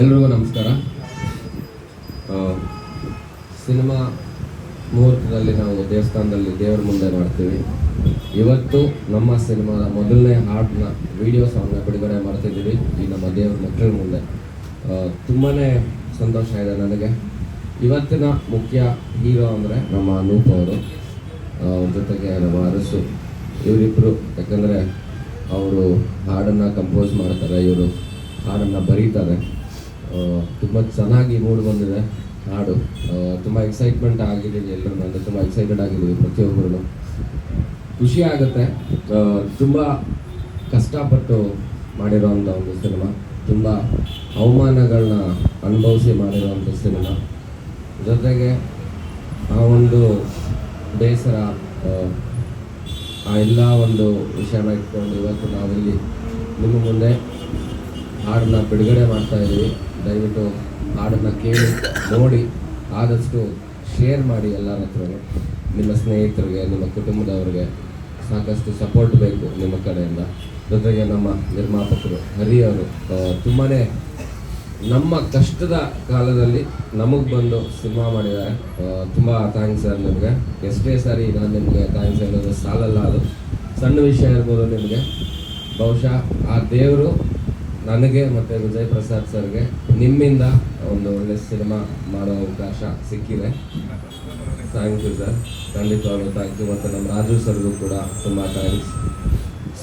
ಎಲ್ರಿಗೂ ನಮಸ್ಕಾರ. ಸಿನಿಮಾ ಮುಹೂರ್ತದಲ್ಲಿ ನಾವು ದೇವಸ್ಥಾನದಲ್ಲಿ ದೇವರ ಮುಂದೆ ಮಾಡ್ತೀವಿ. ಇವತ್ತು ನಮ್ಮ ಸಿನಿಮಾದ ಮೊದಲನೇ ಹಾಡನ್ನ ವಿಡಿಯೋ ಸಾಂಗ್ನ ಬಿಡುಗಡೆ ಮಾಡ್ತಿದ್ದೀವಿ ಈ ನಮ್ಮ ದೇವ್ರ ಮಕ್ಕಳ ಮುಂದೆ. ತುಂಬಾ ಸಂತೋಷ ಇದೆ ನನಗೆ. ಇವತ್ತಿನ ಮುಖ್ಯ ಹೀರೋ ಅಂದರೆ ನಮ್ಮ ಅನೂಪ್ ಅವರು, ಜೊತೆಗೆ ನಮ್ಮ ಅರಸು, ಇವರಿಬ್ಬರು. ಯಾಕಂದರೆ ಅವರು ಹಾಡನ್ನು ಕಂಪೋಸ್ ಮಾಡ್ತಾರೆ, ಇವರು ಹಾಡನ್ನು ಬರೀತಾರೆ. ತುಂಬ ಚೆನ್ನಾಗಿ ಮೂಡ್ ಬಂದಿದೆ ಹಾಡು. ತುಂಬ ಎಕ್ಸೈಟ್ಮೆಂಟ್ ಆಗಿದ್ದೀವಿ ಎಲ್ಲರೂ, ಅಂದರೆ ತುಂಬ ಎಕ್ಸೈಟೆಡ್ ಆಗಿದ್ದೀವಿ ಪ್ರತಿಯೊಬ್ಬರು. ಖುಷಿ ಆಗುತ್ತೆ. ತುಂಬ ಕಷ್ಟಪಟ್ಟು ಮಾಡಿರೋವಂಥ ಒಂದು ಸಿನಿಮಾ, ತುಂಬ ಅವಮಾನಗಳನ್ನ ಅನುಭವಿಸಿ ಮಾಡಿರೋವಂಥ ಸಿನಿಮಾ. ಜೊತೆಗೆ ಆ ಒಂದು ಬೇಸರ, ಆ ಎಲ್ಲ ಒಂದು ವಿಷಯನ ಇಟ್ಕೊಂಡು ಇವತ್ತು ನಾವಿಲ್ಲಿ ನಿಮ್ಮ ಮುಂದೆ ಹಾಡನ್ನ ಬಿಡುಗಡೆ ಮಾಡ್ತಾ ಇದ್ದೀವಿ. ದಯವಿಟ್ಟು ಹಾಡನ್ನು ಕೇಳಿ ನೋಡಿ, ಆದಷ್ಟು ಶೇರ್ ಮಾಡಿ ಎಲ್ಲರ ಹತ್ರ. ನಿಮ್ಮ ಸ್ನೇಹಿತರಿಗೆ, ನಿಮ್ಮ ಕುಟುಂಬದವ್ರಿಗೆ ಸಾಕಷ್ಟು ಸಪೋರ್ಟ್ ಬೇಕು ನಿಮ್ಮ ಕಡೆಯಿಂದ. ಜೊತೆಗೆ ನಮ್ಮ ನಿರ್ಮಾಪಕರು ಹರಿ ಅವರು ತುಂಬಾ ನಮ್ಮ ಕಷ್ಟದ ಕಾಲದಲ್ಲಿ ನಮಗೆ ಬಂದು ಸಿನಿಮಾ ಮಾಡಿದ್ದಾರೆ. ತುಂಬ ಥ್ಯಾಂಕ್ಸ್ ಸರ್ ನಿಮಗೆ. ಎಷ್ಟೇ ಸಾರಿ ನಾನು ನಿಮಗೆ ಥ್ಯಾಂಕ್ಸ್ ಹೇಳೋದು ಸಾಲಲ್ಲ. ಅದು ಸಣ್ಣ ವಿಷಯ ಇರ್ಬೋದು ನಿಮಗೆ. ಬಹುಶಃ ಆ ದೇವರು ನನಗೆ ಮತ್ತು ವಿಜಯ್ ಪ್ರಸಾದ್ ಸರ್ಗೆ ನಿಮ್ಮಿಂದ ಒಂದು ಒಳ್ಳೆ ಸಿನಿಮಾ ಮಾಡೋ ಅವಕಾಶ ಸಿಕ್ಕಿದೆ. ಥ್ಯಾಂಕ್ ಯು ಸರ್, ಖಂಡಿತವಾಗ್ಲೂ ಥ್ಯಾಂಕ್ ಯು. ಮತ್ತು ನಮ್ಮ ರಾಜು ಸರ್ಗೂ ಕೂಡ ತುಂಬ ಥ್ಯಾಂಕ್ಸ್.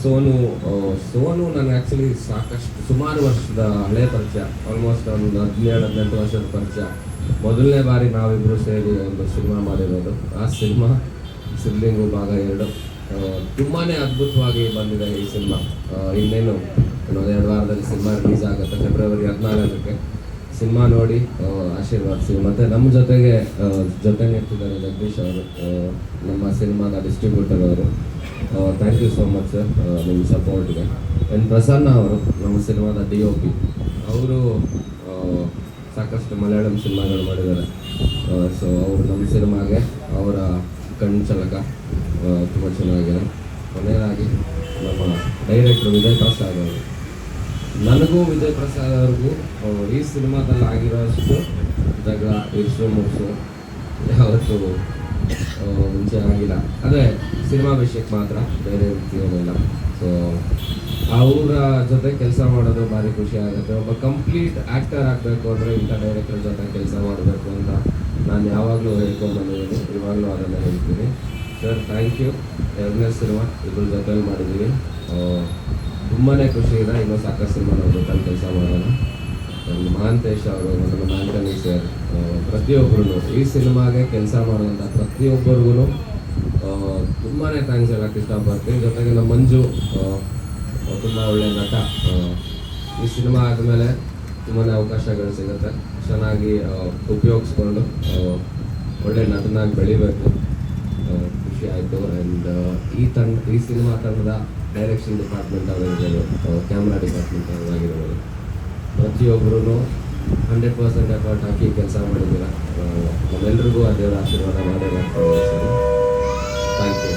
ಸೋನು ನನಗೆ ಆ್ಯಕ್ಚುಲಿ ಸಾಕಷ್ಟು ಸುಮಾರು ವರ್ಷದ ಹಳೆ ಪರಿಚಯ, ಆಲ್ಮೋಸ್ಟ್ ಒಂದು 17-18 ವರ್ಷದ ಪರಿಚಯ. ಮೊದಲನೇ ಬಾರಿ ನಾವಿಬ್ಬರು ಸೇರಿ ಒಂದು ಸಿನಿಮಾ ಮಾಡಿರೋದು. ಆ ಸಿನಿಮಾ ಸಿದ್ಲಿಂಗು ಭಾಗ 2 ತುಂಬಾ ಅದ್ಭುತವಾಗಿ ಬಂದಿದೆ ಈ ಸಿನಿಮಾ. ಇನ್ನೇನು ಇನ್ನೊಂದು 2 ವಾರದಲ್ಲಿ ಸಿನಿಮಾ ರಿಲೀಸ್ ಆಗುತ್ತೆ, ಫೆಬ್ರವರಿ 14ಕ್ಕೆ. ಸಿನಿಮಾ ನೋಡಿ ಆಶೀರ್ವಾದಿಸಿ. ಮತ್ತು ನಮ್ಮ ಜೊತೆಗೆ ಇರ್ತಿದ್ದಾರೆ ಜಗದೀಶ್ ಅವರು, ನಮ್ಮ ಸಿನಿಮಾದ ಡಿಸ್ಟ್ರಿಬ್ಯೂಟರ್ ಅವರು. Thank you so much sir ನಿಮ್ಮ ಸಪೋರ್ಟ್ಗೆ. ಎನ್ ಪ್ರಸನ್ನ ಅವರು, ನಮ್ಮ ಸಿನಿಮಾದ DOP. ಅವರು ಸಾಕಷ್ಟು ಮಲಯಾಳಂ ಸಿನಿಮಾಗಳು ಮಾಡಿದ್ದಾರೆ. ಸೊ ಅವರು ನಮ್ಮ ಸಿನಿಮಾಗೆ ಅವರ ಕಣ್ಚಲಕ ತುಂಬ ಚೆನ್ನಾಗಿದೆ. ಕೊನೆಯದಾಗಿ ನಮ್ಮ ಡೈರೆಕ್ಟರ್ ವಿಜಯ್ ಪ್ರಸಾದ್ ಅವರು. ನನಗೂ ವಿಜಯ್ ಪ್ರಸಾದ್ ಅವ್ರಿಗೂ ಈ ಸಿನಿಮಾದಲ್ಲಿ ಆಗಿರೋಷ್ಟು ಜಗಳ, ಇರ್ಸು ಮುಗಿಸು ಯಾವತ್ತೂ ಮುಂಚೆ ಆಗಿಲ್ಲ. ಅದೇ ಸಿನಿಮಾ ವಿಷಯಕ್ಕೆ ಮಾತ್ರ, ಬೇರೆ ರೀತಿಯಲ್ಲ. ಸೊ ಅವರ ಜೊತೆ ಕೆಲಸ ಮಾಡೋದು ಭಾರಿ ಖುಷಿ ಆಗುತ್ತೆ. ಒಬ್ಬ ಕಂಪ್ಲೀಟ್ ಆ್ಯಕ್ಟರ್ ಆಗಬೇಕು ಅಂದರೆ ಇಂಥ ಡೈರೆಕ್ಟರ್ ಜೊತೆ ಕೆಲಸ ಮಾಡಬೇಕು ಅಂತ ನಾನು ಯಾವಾಗಲೂ ಹೇಳ್ಕೊಂಡು ಬಂದಿದ್ದೀನಿ, ಇವಾಗಲೂ ಅದನ್ನು ಹೇಳ್ತೀನಿ. Sir thank you. 2ನೇ ಸಿನಿಮಾ ಇದ್ರ ಜೊತೆಲಿ ಮಾಡಿದ್ದೀವಿ. ತುಂಬಾ ಖುಷಿ ಇದೆ. ಇನ್ನೂ ಸಾಕಷ್ಟು ಸಿನಿಮಾ ನಾವು ಜೊತೆಲಿ ಕೆಲಸ ಮಾಡೋಣ. ನಮ್ಮ ಮಹಾಂತೇಶ್ ಅವರು ಮತ್ತು ನಮ್ಮ ಆಂಟನಿ ಸರ್, ಪ್ರತಿಯೊಬ್ಬರು ಈ ಸಿನಿಮಾಗೆ ಕೆಲಸ ಮಾಡುವಂಥ ಪ್ರತಿಯೊಬ್ಬರಿಗೂ ತುಂಬಾ ಥ್ಯಾಂಕ್ಸ್ ಹೇಳೋಕ್ಕೆ ಇಷ್ಟಪಡ್ತೀನಿ. ಜೊತೆಗೆ ನಮ್ಮ ಮಂಜು ತುಂಬ ಒಳ್ಳೆಯ ನಟ. ಈ ಸಿನಿಮಾ ಆದಮೇಲೆ ತುಂಬಾ ಅವಕಾಶಗಳು ಸಿಗುತ್ತೆ. ಚೆನ್ನಾಗಿ ಉಪಯೋಗಿಸ್ಕೊಂಡು ಒಳ್ಳೆ ನಟನಾಗಿ ಬೆಳಿಬೇಕು. ಖುಷಿ ಆಯಿತು. ಆ್ಯಂಡ್ ಈ ಸಿನಿಮಾ ತಂಡದ ಡೈರೆಕ್ಷನ್ ಡಿಪಾರ್ಟ್ಮೆಂಟ್ ಅವರಿರ್ಬೋದು, ಕ್ಯಾಮ್ರಾ ಡಿಪಾರ್ಟ್ಮೆಂಟ್ ಅವರಾಗಿರ್ಬೋದು, ಪ್ರತಿಯೊಬ್ಬರೂ 100% ಎಫರ್ಟ್ ಹಾಕಿ ಕೆಲಸ ಮಾಡಿದ್ದೀರ. ನಮ್ಮೆಲ್ಲರಿಗೂ ಆ ದೇವರ ಆಶೀರ್ವಾದ ಮಾಡೇ ಮಾಡ್ತಾರೆ. Thank you.